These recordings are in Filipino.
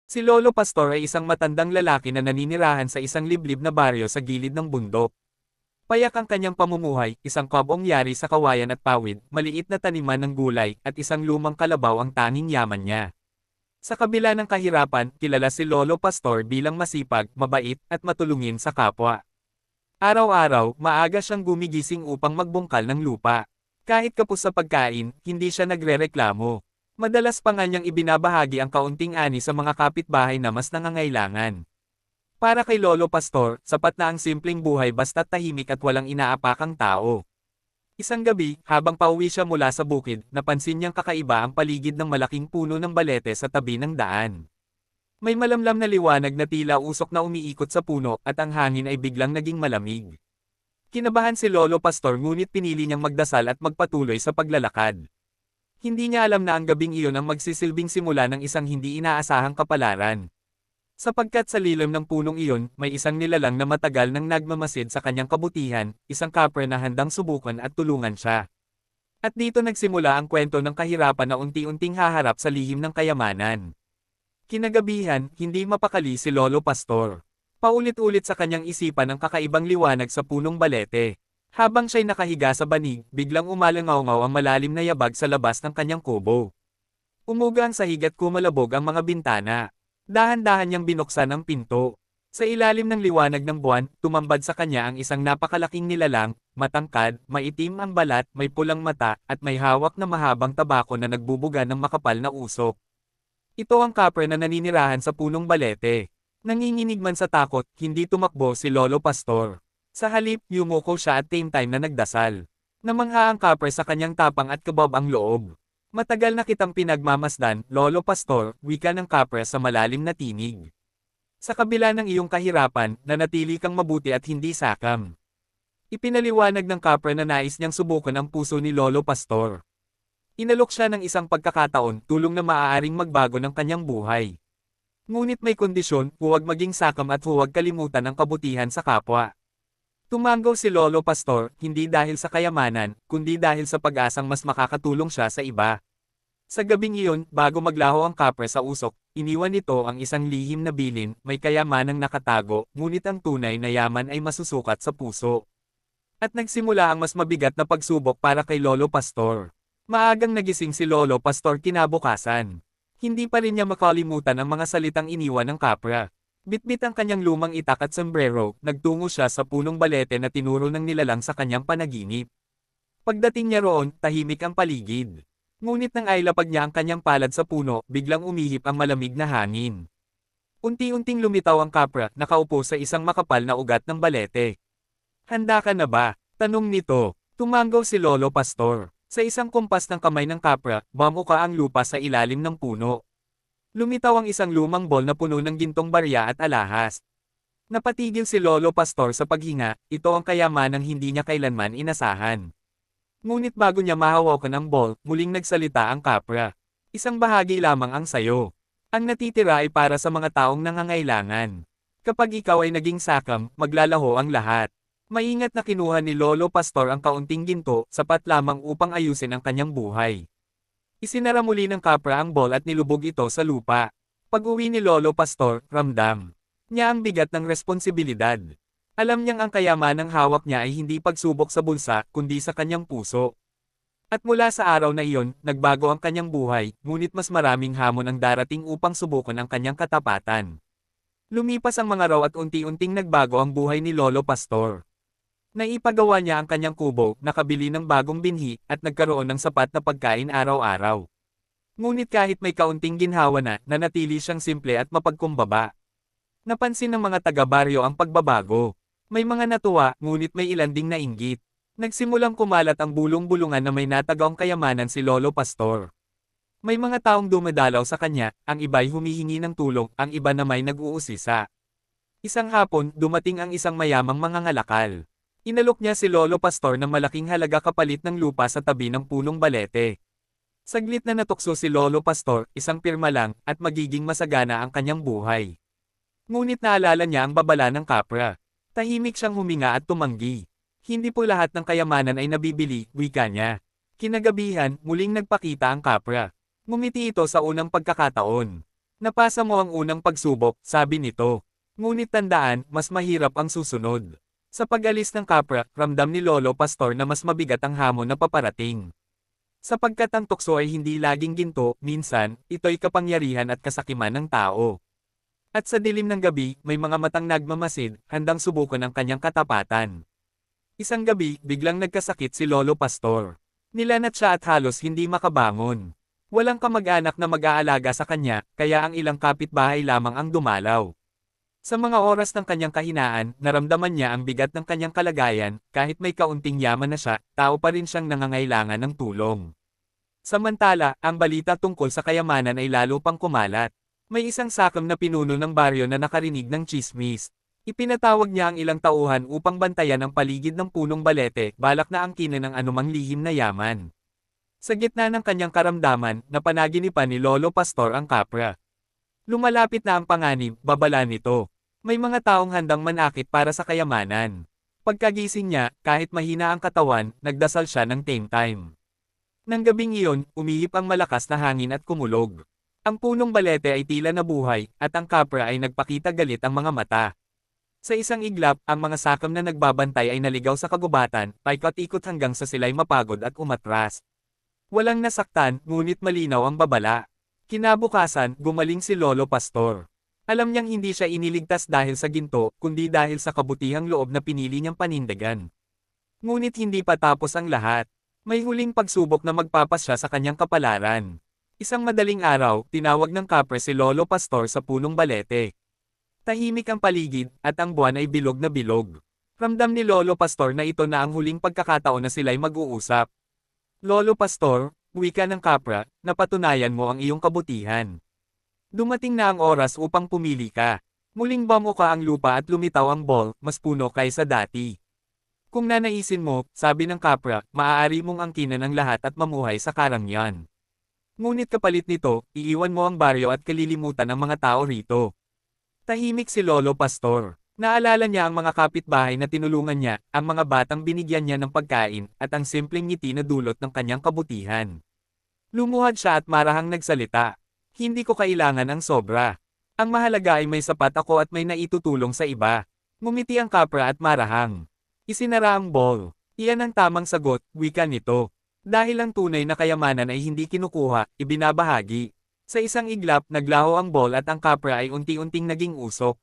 Si Lolo Pastor ay isang matandang lalaki na naninirahan sa isang liblib na baryo sa gilid ng bundok. Payak ang kanyang pamumuhay, isang kabong yari sa kawayan at pawid, maliit na taniman ng gulay, at isang lumang kalabaw ang tanging yaman niya. Sa kabila ng kahirapan, kilala si Lolo Pastor bilang masipag, mabait, at matulungin sa kapwa. Araw-araw, maaga siyang gumigising upang magbungkal ng lupa. Kahit kapos sa pagkain, hindi siya nagrereklamo. Madalas pa nga niyang ibinabahagi ang kaunting ani sa mga kapitbahay na mas nangangailangan. Para kay Lolo Pastor, sapat na ang simpleng buhay basta't tahimik at walang inaapakang tao. Isang gabi, habang pauwi siya mula sa bukid, napansin niyang kakaiba ang paligid ng malaking puno ng balete sa tabi ng daan. May malamlam na liwanag na tila usok na umiikot sa puno at ang hangin ay biglang naging malamig. Kinabahan si Lolo Pastor ngunit pinili niyang magdasal at magpatuloy sa paglalakad. Hindi niya alam na ang gabing iyon ang magsisilbing simula ng isang hindi inaasahang kapalaran. Sapagkat sa lilim ng punong iyon, may isang nilalang na matagal nang nagmamasid sa kanyang kabutihan, isang kapre na handang subukan at tulungan siya. At dito nagsimula ang kwento ng kahirapan na unti-unting haharap sa lihim ng kayamanan. Kinagabihan, hindi mapakali si Lolo Pastor. Paulit-ulit sa kanyang isipan ang kakaibang liwanag sa punong balete. Habang siya'y nakahiga sa banig, biglang umalangaw-ngaw ang malalim na yabag sa labas ng kanyang kubo. Umuga ang sahig at kumalabog ang mga bintana. Dahan-dahan niyang binuksan ang pinto. Sa ilalim ng liwanag ng buwan, tumambad sa kanya ang isang napakalaking nilalang, matangkad, maitim ang balat, may pulang mata, at may hawak na mahabang tabako na nagbubuga ng makapal na usok. Ito ang kapre na naninirahan sa punong balete. Nanginginig man sa takot, hindi tumakbo si Lolo Pastor. Sa halip, yumuko siya at same time na nagdasal. Namangha ang kapre sa kanyang tapang at kabab ang loob. Matagal na kitang pinagmamasdan, Lolo Pastor, wika ng kapre sa malalim na tinig. Sa kabila ng iyong kahirapan, nanatili kang mabuti at hindi sakam. Ipinaliwanag ng kapre na nais niyang subukan ang puso ni Lolo Pastor. Inalok siya ng isang pagkakataon, tulong na maaaring magbago ng kanyang buhay. Ngunit may kondisyon, huwag maging sakam at huwag kalimutan ang kabutihan sa kapwa. Tumanggaw si Lolo Pastor, hindi dahil sa kayamanan, kundi dahil sa pag-asang mas makakatulong siya sa iba. Sa gabing iyon, bago maglaho ang kapre sa usok, iniwan nito ang isang lihim na bilin, may kayamanang nakatago, ngunit ang tunay na yaman ay masusukat sa puso. At nagsimula ang mas mabigat na pagsubok para kay Lolo Pastor. Maagang nagising si Lolo Pastor kinabukasan. Hindi pa rin niya makalimutan ang mga salitang iniwan ng kapra. Bitbit ang kanyang lumang itak at sombrero, nagtungo siya sa punong balete na tinuro ng nilalang sa kanyang panaginip. Pagdating niya roon, tahimik ang paligid. Ngunit nang ailapag niya ang kanyang palad sa puno, biglang umihip ang malamig na hangin. Unti-unting lumitaw ang kapra, nakaupo sa isang makapal na ugat ng balete. "Handa ka na ba?" tanong nito. Tumanggaw si Lolo Pastor. Sa isang kumpas ng kamay ng kapra, mamuka ang lupa sa ilalim ng puno. Lumitaw ang isang lumang bol na puno ng gintong barya at alahas. Napatigil si Lolo Pastor sa paghinga, ito ang kayamanang hindi niya kailanman inasahan. Ngunit bago niya mahawakan ang bol, muling nagsalita ang kapra. "Isang bahagi lamang ang sayo. Ang natitira ay para sa mga taong nangangailangan. Kapag ikaw ay naging sakam, maglalaho ang lahat." Maingat na kinuha ni Lolo Pastor ang kaunting ginto, sapat lamang upang ayusin ang kanyang buhay. Isinara muli ng kapra ang bol at nilubog ito sa lupa. Pag-uwi ni Lolo Pastor, ramdam niya ang bigat ng responsibilidad. Alam niyang ang kayamanang hawak niya ay hindi pagsubok sa bulsa, kundi sa kanyang puso. At mula sa araw na iyon, nagbago ang kanyang buhay, ngunit mas maraming hamon ang darating upang subukan ang kanyang katapatan. Lumipas ang mga araw at unti-unting nagbago ang buhay ni Lolo Pastor. Naipagawa niya ang kanyang kubo, nakabili ng bagong binhi, at nagkaroon ng sapat na pagkain araw-araw. Ngunit kahit may kaunting ginhawa na, nanatili siyang simple at mapagkumbaba. Napansin ng mga taga-baryo ang pagbabago. May mga natuwa, ngunit may ilan ding nainggit. Nagsimulang kumalat ang bulong-bulungan na may natagaong kayamanan si Lolo Pastor. May mga taong dumadalaw sa kanya, ang iba'y humihingi ng tulong, ang iba na may nag-uusisa. Isang hapon, dumating ang isang mayamang mangangalakal. Inalok niya si Lolo Pastor ng malaking halaga kapalit ng lupa sa tabi ng punong balete. Saglit na natukso si Lolo Pastor, isang pirma lang, at magiging masagana ang kanyang buhay. Ngunit naalala niya ang babala ng kapra. Tahimik siyang huminga at tumanggi. Hindi po lahat ng kayamanan ay nabibili, wika niya. Kinagabihan, muling nagpakita ang kapra. Ngumiti ito sa unang pagkakataon. Napasa mo ang unang pagsubok, sabi nito. Ngunit tandaan, mas mahirap ang susunod. Sa pag-alis ng kapra, ramdam ni Lolo Pastor na mas mabigat ang hamon na paparating. Sapagkat ang tukso ay hindi laging ginto, minsan, ito'y kapangyarihan at kasakiman ng tao. At sa dilim ng gabi, may mga matang nagmamasid, handang subukan ang kanyang katapatan. Isang gabi, biglang nagkasakit si Lolo Pastor. Nilanat siya at halos hindi makabangon. Walang kamag-anak na mag-aalaga sa kanya, kaya ang ilang kapitbahay lamang ang dumalaw. Sa mga oras ng kanyang kahinaan, naramdaman niya ang bigat ng kanyang kalagayan, kahit may kaunting yaman na siya, tao pa rin siyang nangangailangan ng tulong. Samantala, ang balita tungkol sa kayamanan ay lalo pang kumalat. May isang sakam na pinuno ng baryo na nakarinig ng tsismis. Ipinatawag niya ang ilang tauhan upang bantayan ang paligid ng punong balete, balak na angkinin ng anumang lihim na yaman. Sa gitna ng kanyang karamdaman, napanaginipan ni Lolo Pastor ang kapra. Lumalapit na ang panganib, babala nito. May mga taong handang manakit para sa kayamanan. Pagkagising niya, kahit mahina ang katawan, nagdasal siya ng tame time. Nang gabing iyon, umihip ang malakas na hangin at kumulog. Ang punong balete ay tila nabuhay, at ang kapra ay nagpakita galit ang mga mata. Sa isang iglap, ang mga sakam na nagbabantay ay naligaw sa kagubatan, paikot-ikot hanggang sa sila'y mapagod at umatras. Walang nasaktan, ngunit malinaw ang babala. Kinabukasan, gumaling si Lolo Pastor. Alam niyang hindi siya iniligtas dahil sa ginto, kundi dahil sa kabutihang loob na pinili niyang panindigan. Ngunit hindi pa tapos ang lahat. May huling pagsubok na magpapasya sa kanyang kapalaran. Isang madaling araw, tinawag ng kapre si Lolo Pastor sa punong balete. Tahimik ang paligid, at ang buwan ay bilog na bilog. Ramdam ni Lolo Pastor na ito na ang huling pagkakataon na sila'y mag-uusap. Lolo Pastor, wika ng kapra, napatunayan mo ang iyong kabutihan. Dumating na ang oras upang pumili ka. Muling bamuka ang lupa at lumitaw ang ball, mas puno kaysa dati. Kung nanaisin mo, sabi ng kapra, maaari mong angkinan ang lahat at mamuhay sa karangyan. Ngunit kapalit nito, iiwan mo ang baryo at kalilimutan ang mga tao rito. Tahimik si Lolo Pastor. Naalala niya ang mga kapitbahay na tinulungan niya, ang mga batang binigyan niya ng pagkain, at ang simpleng ngiti na dulot ng kanyang kabutihan. Lumuhad siya at marahang nagsalita. Hindi ko kailangan ang sobra. Ang mahalaga ay may sapat ako at may naitutulong sa iba. Ngumiti ang kapra at marahang. Isinara ang ball. Iyan ang tamang sagot, wika nito. Dahil ang tunay na kayamanan ay hindi kinukuha, ibinabahagi. Sa isang iglap, naglaho ang ball at ang kapra ay unti-unting naging usok.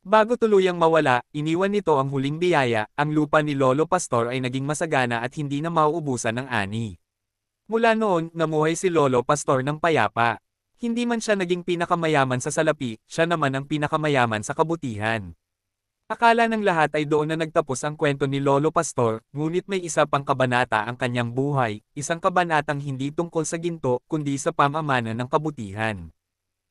Bago tuluyang mawala, iniwan nito ang huling biyaya, ang lupa ni Lolo Pastor ay naging masagana at hindi na mauubusan ng ani. Mula noon, namuhay si Lolo Pastor ng payapa. Hindi man siya naging pinakamayaman sa salapi, siya naman ang pinakamayaman sa kabutihan. Akala ng lahat ay doon na nagtapos ang kwento ni Lolo Pastor, ngunit may isa pang kabanata ang kanyang buhay, isang kabanatang hindi tungkol sa ginto, kundi sa pamamanan ng kabutihan.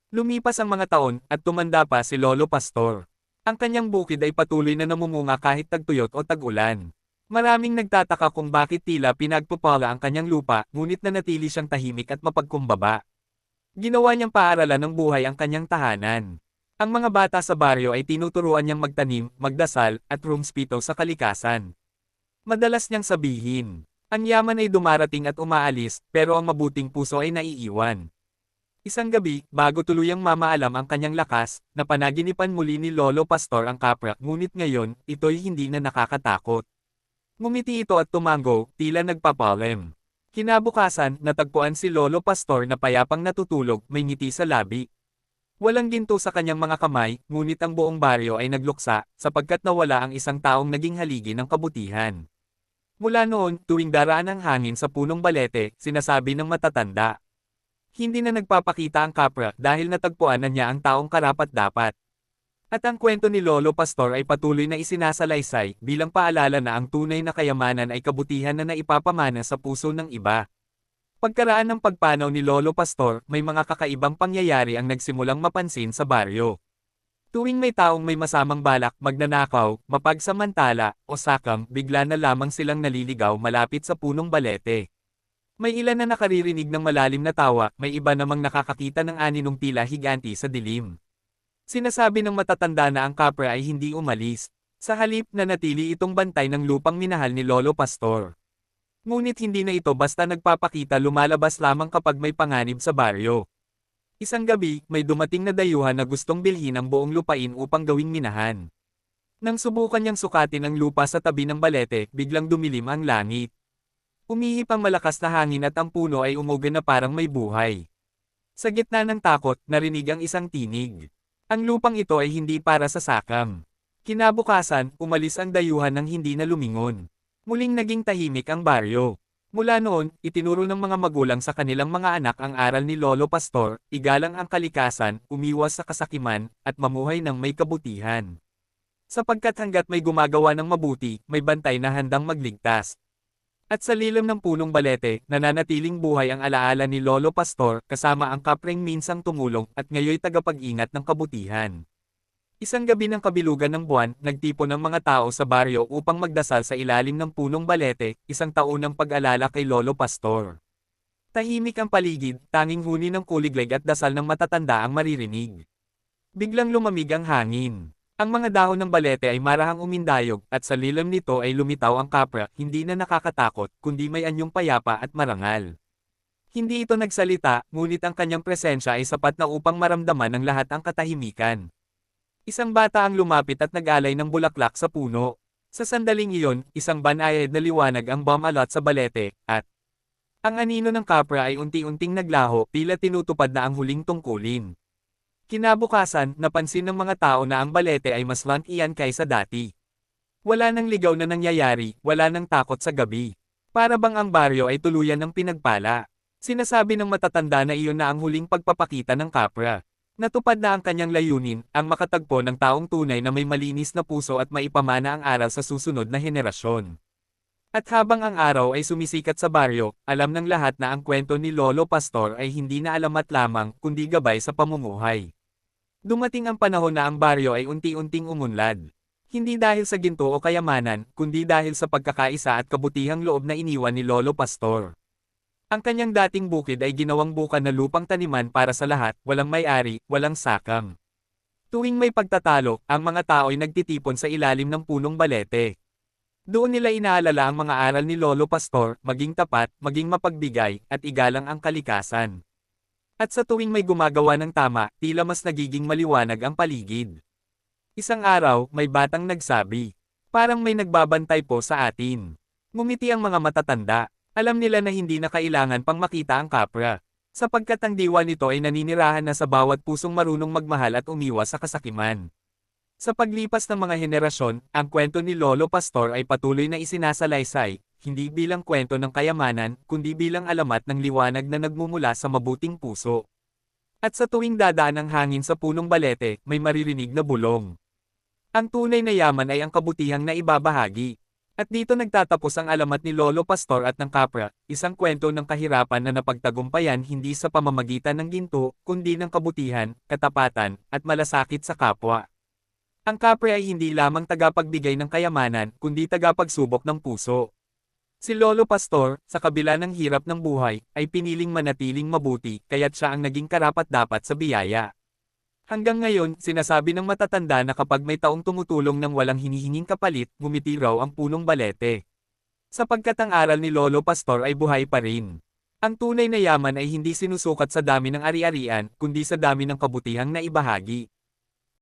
Lumipas ang mga taon, at tumanda pa si Lolo Pastor. Ang kanyang bukid ay patuloy na namumunga kahit tagtuyot o tag-ulan. Maraming nagtataka kung bakit tila pinagpupala ang kanyang lupa, ngunit nanatili siyang tahimik at mapagkumbaba. Ginawa niyang paaralan ng buhay ang kanyang tahanan. Ang mga bata sa baryo ay tinuturuan niyang magtanim, magdasal, at rumspito sa kalikasan. Madalas niyang sabihin, ang yaman ay dumarating at umaalis, pero ang mabuting puso ay naiiwan. Isang gabi, bago tuluyang mamaalam ang kanyang lakas, napanaginipan muli ni Lolo Pastor ang kapra, ngunit ngayon, ito'y hindi na nakakatakot. Ngumiti ito at tumango, tila nagpapalem. Kinabukasan, natagpuan si Lolo Pastor na payapang natutulog, may ngiti sa labi. Walang ginto sa kanyang mga kamay, ngunit ang buong baryo ay nagluksa, sapagkat nawala ang isang taong naging haligi ng kabutihan. Mula noon, tuwing daraan ang hangin sa punong balete, sinasabi ng matatanda. Hindi na nagpapakita ang kapra dahil natagpuan na niya ang taong karapat-dapat. At ang kwento ni Lolo Pastor ay patuloy na isinasalaysay bilang paalala na ang tunay na kayamanan ay kabutihan na naipapamana sa puso ng iba. Pagkaraan ng pagpanaw ni Lolo Pastor, may mga kakaibang pangyayari ang nagsimulang mapansin sa baryo. Tuwing may taong may masamang balak, magnanakaw, mapagsamantala, o sakam, bigla na lamang silang naliligaw malapit sa punong balete. May ilan na nakaririnig ng malalim na tawa, may iba namang nakakakita ng aninong tila higanti sa dilim. Sinasabi ng matatanda na ang kapra ay hindi umalis. Sa halip na natili itong bantay ng lupang minahal ni Lolo Pastor. Ngunit hindi na ito basta nagpapakita, lumalabas lamang kapag may panganib sa baryo. Isang gabi, may dumating na dayuhan na gustong bilhin ang buong lupain upang gawing minahan. Nang subukan niyang sukatin ang lupa sa tabi ng balete, biglang dumilim ang langit. Umihip ang malakas na hangin at ang puno ay umuga na parang may buhay. Sa gitna ng takot, narinig ang isang tinig. Ang lupang ito ay hindi para sa sakam. Kinabukasan, umalis ang dayuhan nang hindi na lumingon. Muling naging tahimik ang baryo. Mula noon, itinuro ng mga magulang sa kanilang mga anak ang aral ni Lolo Pastor, igalang ang kalikasan, umiwas sa kasakiman, at mamuhay ng may kabutihan. Sapagkat hanggat may gumagawa ng mabuti, may bantay na handang magligtas. At sa lilim ng punong balete, nananatiling buhay ang alaala ni Lolo Pastor kasama ang kapreng minsang tumulong at ngayoy tagapag-ingat ng kabutihan. Isang gabi ng kabilugan ng buwan, nagtipon ng mga tao sa baryo upang magdasal sa ilalim ng punong balete, isang taunang pag-alala kay Lolo Pastor. Tahimik ang paligid, tanging huni ng kuliglig at dasal ng matatanda ang maririnig. Biglang lumamig ang hangin. Ang mga dahon ng balete ay marahang umindayog, at sa lilim nito ay lumitaw ang kapra, hindi na nakakatakot, kundi may anyong payapa at marangal. Hindi ito nagsalita, ngunit ang kanyang presensya ay sapat na upang maramdaman ng lahat ang katahimikan. Isang bata ang lumapit at nag-alay ng bulaklak sa puno. Sa sandaling iyon, isang banayad na liwanag ang bumalot sa balete, at ang anino ng kapra ay unti-unting naglaho, tila tinutupad na ang huling tungkulin. Kinabukasan, napansin ng mga tao na ang balete ay mas iyan kaysa dati. Wala nang ligaw na nangyayari, wala nang takot sa gabi. Para bang ang baryo ay tuluyan ng pinagpala. Sinasabi ng matatanda na iyon na ang huling pagpapakita ng kapra. Natupad na ang kanyang layunin, ang makatagpo ng taong tunay na may malinis na puso at maipamana ang aral sa susunod na henerasyon. At habang ang araw ay sumisikat sa baryo, alam ng lahat na ang kwento ni Lolo Pastor ay hindi na alamat lamang, kundi gabay sa pamumuhay. Dumating ang panahon na ang baryo ay unti-unting umunlad. Hindi dahil sa ginto o kayamanan, kundi dahil sa pagkakaisa at kabutihang loob na iniwan ni Lolo Pastor. Ang kanyang dating bukid ay ginawang bukan na lupang taniman para sa lahat, walang may-ari, walang sakam. Tuwing may pagtatalo, ang mga tao ay nagtitipon sa ilalim ng punong balete. Doon nila inaalala ang mga aral ni Lolo Pastor, maging tapat, maging mapagbigay, at igalang ang kalikasan. At sa tuwing may gumagawa ng tama, tila mas nagiging maliwanag ang paligid. Isang araw, may batang nagsabi, "Parang may nagbabantay po sa atin." Ngumiti ang mga matatanda. Alam nila na hindi na kailangan pang makita ang kapra. Sapagkat ang diwa nito ay naninirahan na sa bawat pusong marunong magmahal at umiwas sa kasakiman. Sa paglipas ng mga henerasyon, ang kwento ni Lolo Pastor ay patuloy na isinasalaysay, hindi bilang kwento ng kayamanan, kundi bilang alamat ng liwanag na nagmumula sa mabuting puso. At sa tuwing dadaan ang hangin sa punong balete, may maririnig na bulong. Ang tunay na yaman ay ang kabutihang naibabahagi. At dito nagtatapos ang alamat ni Lolo Pastor at ng kapra, isang kwento ng kahirapan na napagtagumpayan hindi sa pamamagitan ng ginto, kundi ng kabutihan, katapatan, at malasakit sa kapwa. Ang kapre ay hindi lamang tagapagbigay ng kayamanan, kundi tagapagsubok ng puso. Si Lolo Pastor, sa kabila ng hirap ng buhay, ay piniling manatiling mabuti, kaya't siya ang naging karapat-dapat sa biyaya. Hanggang ngayon, sinasabi ng matatanda na kapag may taong tumutulong ng walang hinihinging kapalit, ngumiti raw ang punong balete. Sapagkat ang aral ni Lolo Pastor ay buhay pa rin. Ang tunay na yaman ay hindi sinusukat sa dami ng ari-arian, kundi sa dami ng kabutihang naibahagi.